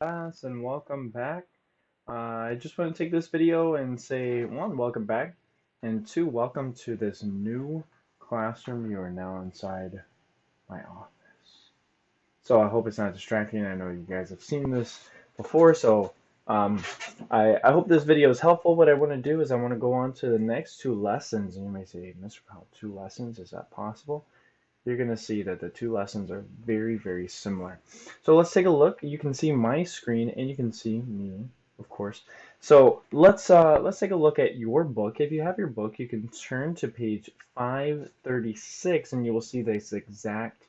Class and welcome back. I just want to take this video and say one, welcome back, and two, welcome to this new classroom. You are now inside my office. So I hope it's not distracting. I know you guys have seen this before, so um, I hope this video is helpful. What I want to do is I want to go on to the next two lessons, and you may say, Mr. Powell, 2 lessons, is that possible? You're going to see that the two lessons are very, very similar. So let's take a look. You can see my screen and you can see me, of course. So let's take a look at your book. If you have your book, you can turn to page 536 and you will see this exact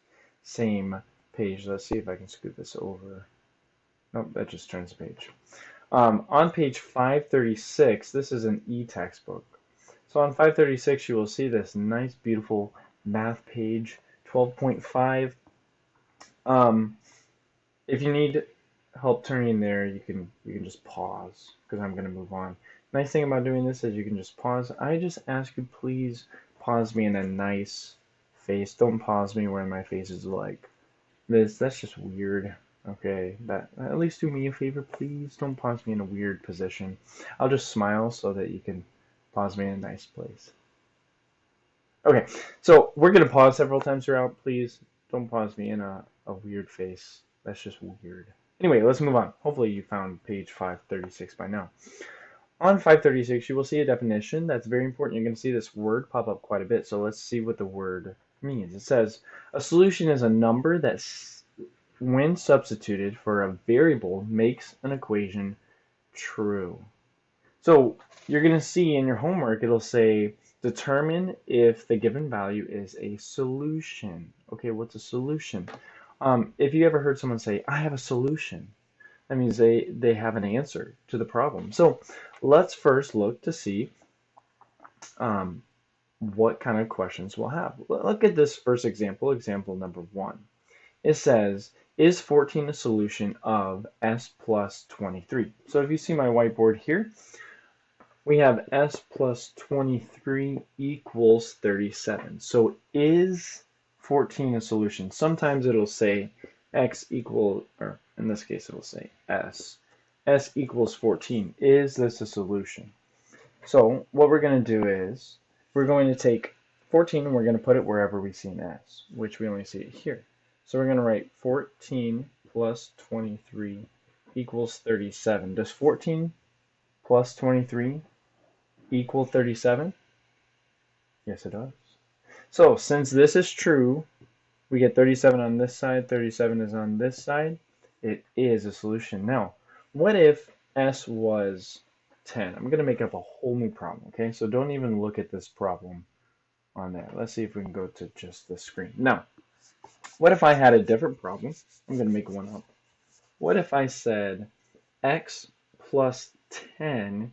same page. Let's see if I can scoot this over. Nope, that just turns the page. On page 536, this is an e-textbook. So on 536, you will see this nice, beautiful math page, 12.5. If you need help turning there, you can just pause because I'm going to move on. Nice thing about doing this is you can just pause. I just ask you please pause me in a nice face. Don't pause me where my face is like this. That's just weird. Okay, that at least do me a favor, please. Don't pause me in a weird position. I'll just smile so that you can pause me in a nice place. Okay, so we're gonna pause several times throughout. Please don't pause me in a weird face. That's just weird. Anyway, let's move on. Hopefully you found page 536 by now. On 536, you will see a definition that's very important. You're going to see this word pop up quite a bit. So let's see what the word means. It says a solution is a number that, when substituted for a variable, makes an equation true. So you're going to see in your homework, it'll say determine if the given value is a solution. Okay, what's a solution? If you ever heard someone say, I have a solution, that means they have an answer to the problem. So let's first look to see um, what kind of questions we'll have. Look at this first example, example number 1. It says, is 14 a solution of s plus 23? So if you see my whiteboard here, we have s plus 23 equals 37. So is 14 a solution? Sometimes it'll say x equal, or in this case it'll say s. S equals 14. Is this a solution? So what we're going to do is we're going to take 14 and we're going to put it wherever we see an s, which we only see it here. So we're going to write 14 plus 23 equals 37. Does 14 plus 23 equal 37? Yes, it does. So since this is true, we get 37 on this side, 37 is on this side. It is a solution. Now, what if s was 10? I'm going to make up a whole new problem, okay? So don't even look at this problem on there. Let's see if we can go to just the screen. Now, what if I had a different problem? I'm going to make one up. What if I said x plus 10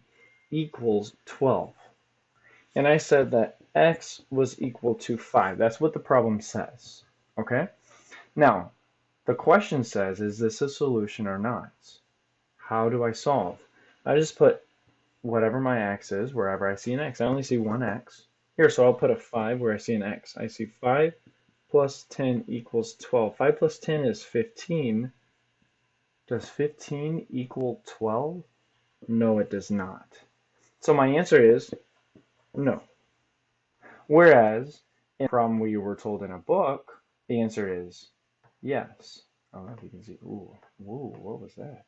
equals 12? And I said that x was equal to 5. That's what the problem says, okay? Now, the question says, is this a solution or not? How do I solve? I just put whatever my x is, wherever I see an x. I only see one x. Here, so I'll put a 5 where I see an x. I see 5 plus 10 equals 12. 5 plus 10 is 15. Does 15 equal 12? No, it does not. So my answer is no. Whereas in the problem we were told in a book, the answer is yes. I don't know if you can see. Ooh, whoa, what was that?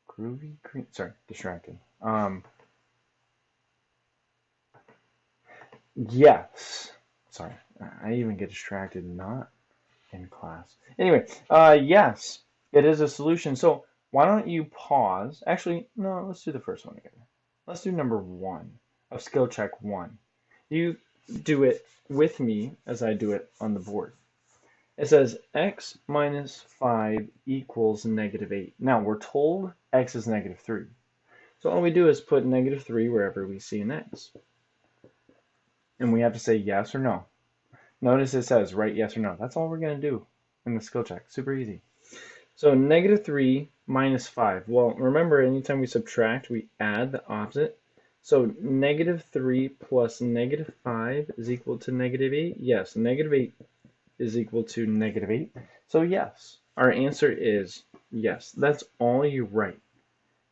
Groovy green. Sorry, distracted. Yes. Sorry, I even get distracted not in class. Anyway, yes, it is a solution. So why don't you pause? Actually, no, let's do the first one again. Let's do number 1 of skill check 1. You do it with me as I do it on the board. It says x minus 5 equals negative 8. Now we're told x is negative 3. So all we do is put negative 3 wherever we see an x. And we have to say yes or no. Notice it says write yes or no. That's all we're going to do in the skill check. Super easy. So negative 3 minus 5. Well, remember, anytime we subtract, we add the opposite. So negative 3 plus negative 5 is equal to negative 8. Yes, negative 8 is equal to negative 8. So yes, our answer is Yes, that's all you write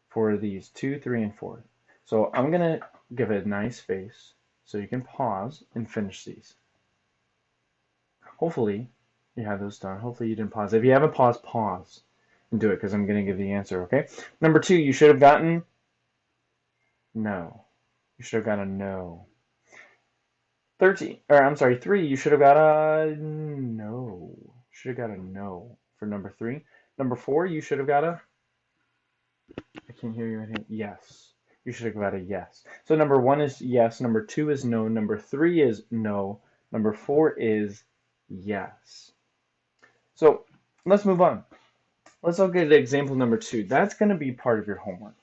for these 2, 3, and 4. So I'm going to give it a nice face so you can pause and finish these. Hopefully you have those done. Hopefully you didn't pause. If you haven't paused, pause and do it because I'm going to give the answer, okay? Number 2, you should have gotten no. You should have got a no. 3, you should have got a no. Should have got a no for number 3. Number 4, you should have got a, I can't hear you right here. Yes. You should have got a yes. So number 1 is yes, number 2 is no, number 3 is no, number 4 is yes. So let's move on. Let's look at example number 2. That's going to be part of your homework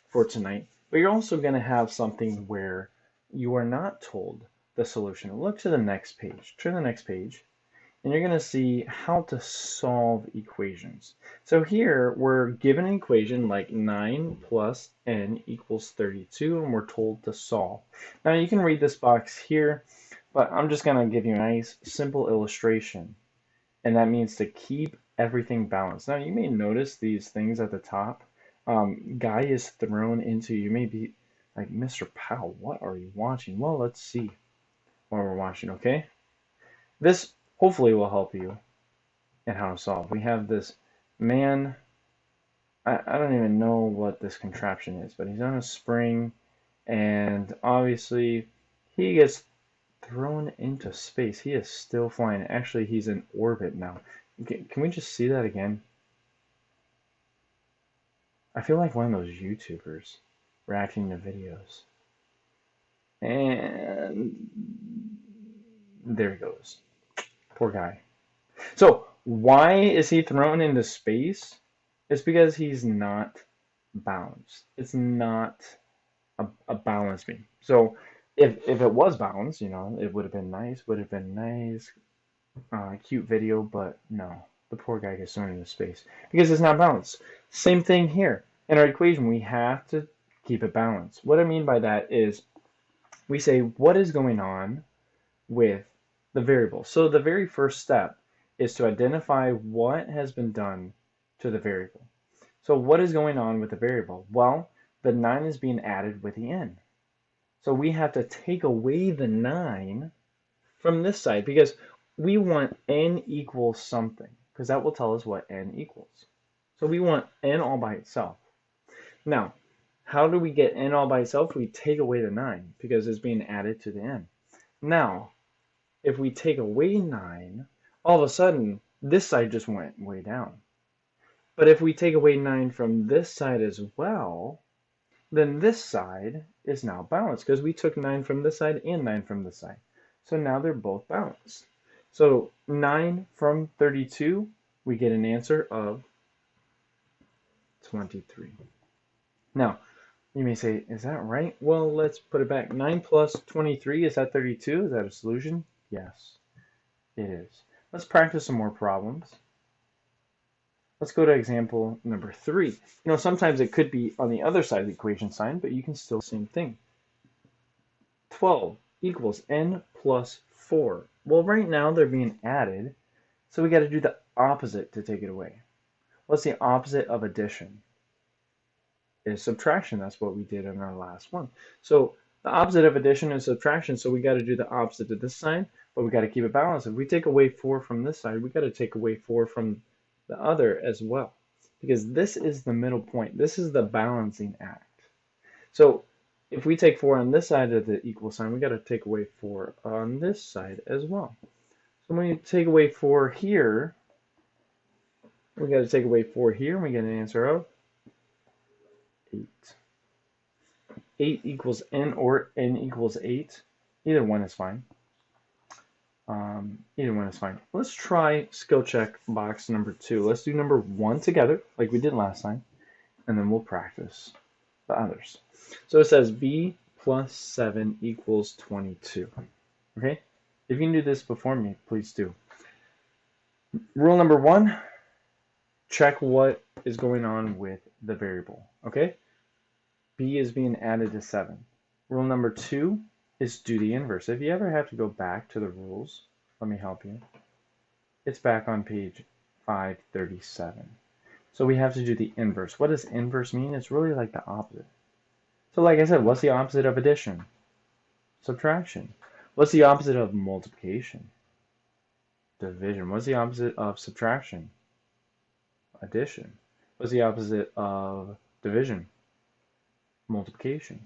for tonight, but you're also going to have something where you are not told the solution. Look to the next page. Turn to the next page, and you're going to see how to solve equations. So here we're given an equation like 9 plus n equals 32, and we're told to solve. Now you can read this box here, but I'm just going to give you a nice simple illustration, and that means to keep everything balanced. Now you may notice these things at the top. Guy is thrown into, you may be like, Mr. Powell, what are you watching? Well, let's see what we're watching, okay? This hopefully will help you in how to solve. We have this man, I don't even know what this contraption is, but he's on a spring, and obviously he gets thrown into space. He is still flying. Actually, he's in orbit now. Can we just see that again? I feel like one of those YouTubers reacting to videos. And there he goes. Poor guy. So why is he thrown into space? It's because he's not balanced. It's not a balance beam. So if it was balanced, you know, it would have been nice. Cute video, but no. The poor guy gets thrown into space because it's not balanced. Same thing here. In our equation, we have to keep it balanced. What I mean by that is we say what is going on with the variable. So the very first step is to identify what has been done to the variable. So what is going on with the variable? Well, the 9 is being added with the n. So we have to take away the 9 from this side because we want n equals something, because that will tell us what n equals. So we want n all by itself. Now, how do we get n all by itself? We take away the 9 because it's being added to the n. Now, if we take away 9, all of a sudden, this side just went way down. But if we take away 9 from this side as well, then this side is now balanced because we took 9 from this side and 9 from this side. So now they're both balanced. So 9 from 32, we get an answer of 23. Now, you may say, is that right? Well, let's put it back. 9 plus 23, is that 32? Is that a solution? Yes, it is. Let's practice some more problems. Let's go to example number 3. You know, sometimes it could be on the other side of the equation sign, but you can still same thing. 12 equals n plus 4. Well, right now they're being added, so we got to do the opposite to take it away. What's the opposite of addition? Is subtraction. That's what we did in our last one. So the opposite of addition is subtraction, so we got to do the opposite to this side, but we got to keep it balanced. If we take away 4 from this side, we got to take away 4 from the other as well, because this is the middle point. This is the balancing act. So if we take 4 on this side of the equal sign, we got to take away 4 on this side as well. So when you take away 4 here, we got to take away 4 here, and we get an answer of 8. 8 equals n, or n equals 8. Either one is fine. Either one is fine. Let's try skill check box number 2. Let's do number 1 together, like we did last time, and then we'll practice the others. So it says b plus 7 equals 22. Okay? If you can do this before me, please do. Rule number 1, check what is going on with the variable. Okay? B is being added to 7. Rule number 2 is do the inverse. If you ever have to go back to the rules, let me help you. It's back on page 537. So we have to do the inverse. What does inverse mean? It's really like the opposite. So like I said, what's the opposite of addition? Subtraction. What's the opposite of multiplication? Division. What's the opposite of subtraction? Addition. What's the opposite of division? Multiplication.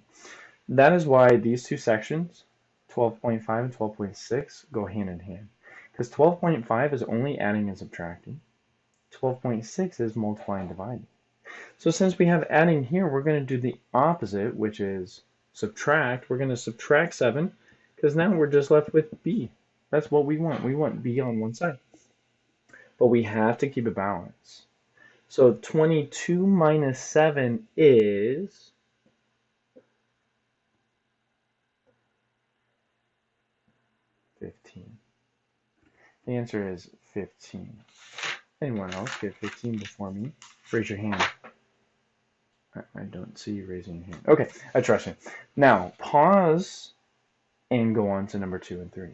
That is why these two sections, 12.5 and 12.6, go hand in hand. Because 12.5 is only adding and subtracting. 12.6 is multiplying and dividing. So since we have adding here, we're going to do the opposite, which is subtract. We're going to subtract 7, because now we're just left with b. That's what we want. We want b on one side. But we have to keep a balance. So 22 minus 7 is 15. The answer is 15. Anyone else get 15 before me? Raise your hand. I don't see you raising your hand. Okay, I trust you. Now, pause and go on to number 2 and 3.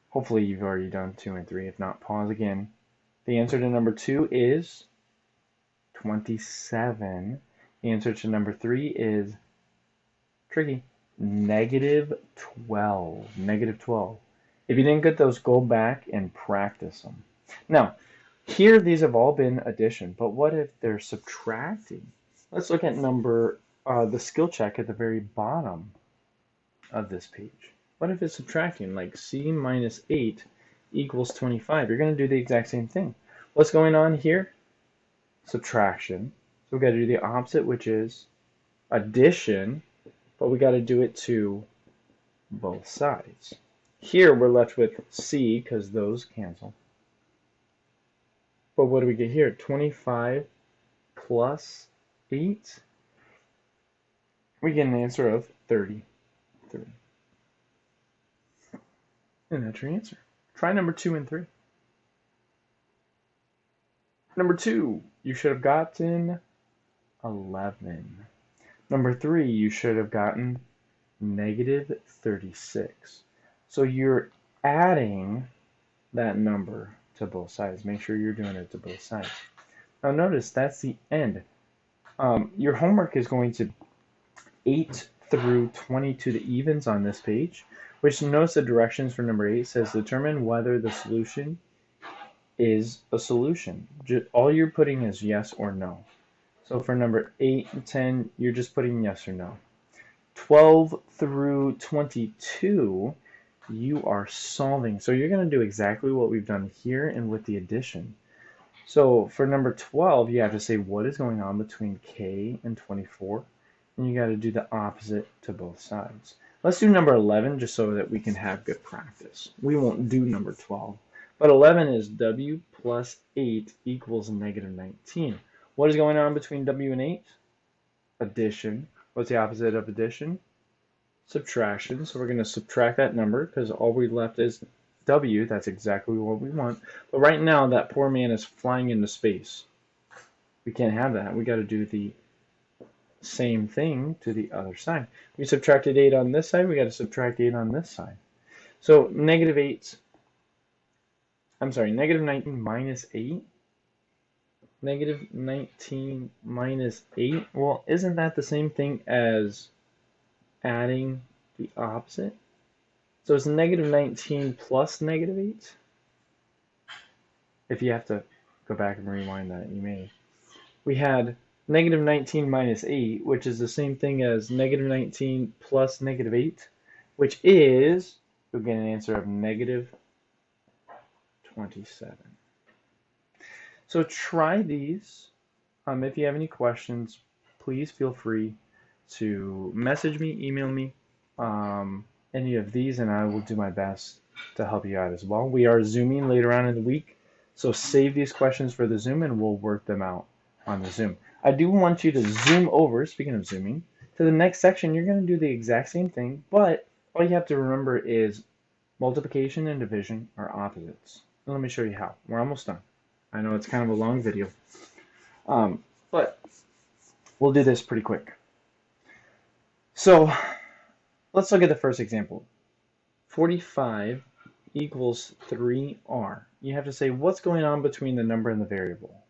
Hopefully you've already done 2 and 3. If not, pause again. The answer to number 2 is 27. The answer to number 3 is tricky. Negative 12. Negative 12. If you didn't get those, go back and practice them. Now, here these have all been addition, but what if they're subtracting? Let's look at the skill check at the very bottom of this page. What if it's subtracting, like c minus 8 equals 25? You're going to do the exact same thing. What's going on here? Subtraction. So we've got to do the opposite, which is addition, but we got to do it to both sides. Here we're left with c because those cancel. But what do we get here? 25 plus 8. We get an answer of 30. And that's your answer. Try number 2 and 3. Number 2, you should have gotten 11. Number 3, you should have gotten negative 36. So you're adding that number to both sides. Make sure you're doing it to both sides. Now notice that's the end. Your homework is going to 8 through 22 the evens on this page, which notice the directions for number 8 says determine whether the solution is a solution. All you're putting is yes or no. So for number 8 and 10, you're just putting yes or no. 12 through 22, you are solving. So you're going to do exactly what we've done here and with the addition. So for number 12, you have to say what is going on between k and 24. And you got to do the opposite to both sides. Let's do number 11 just so that we can have good practice. We won't do number 12. But 11 is w plus 8 equals negative 19. What is going on between w and 8? Addition. What's the opposite of addition? Subtraction. So we're going to subtract that number because all we left is w. That's exactly what we want. But right now, that poor man is flying into space. We can't have that. We got to do the same thing to the other side. We subtracted 8 on this side. We got to subtract 8 on this side. So negative 19 minus 8. Negative 19 minus 8. Well, isn't that the same thing as adding the opposite? So it's negative 19 plus negative 8. If you have to go back and rewind that, you may. We had negative 19 minus 8, which is the same thing as negative 19 plus negative 8, which is, you'll get an answer of negative 27. So try these. If you have any questions, please feel free to message me, email me, any of these, and I will do my best to help you out as well. We are Zooming later on in the week, so save these questions for the Zoom and we'll work them out on the Zoom. I do want you to zoom over, speaking of zooming, to the next section. You're going to do the exact same thing, but all you have to remember is multiplication and division are opposites. And let me show you how. We're almost done. I know it's kind of a long video, but we'll do this pretty quick. So let's look at the first example. 45 equals 3r. You have to say what's going on between the number and the variable.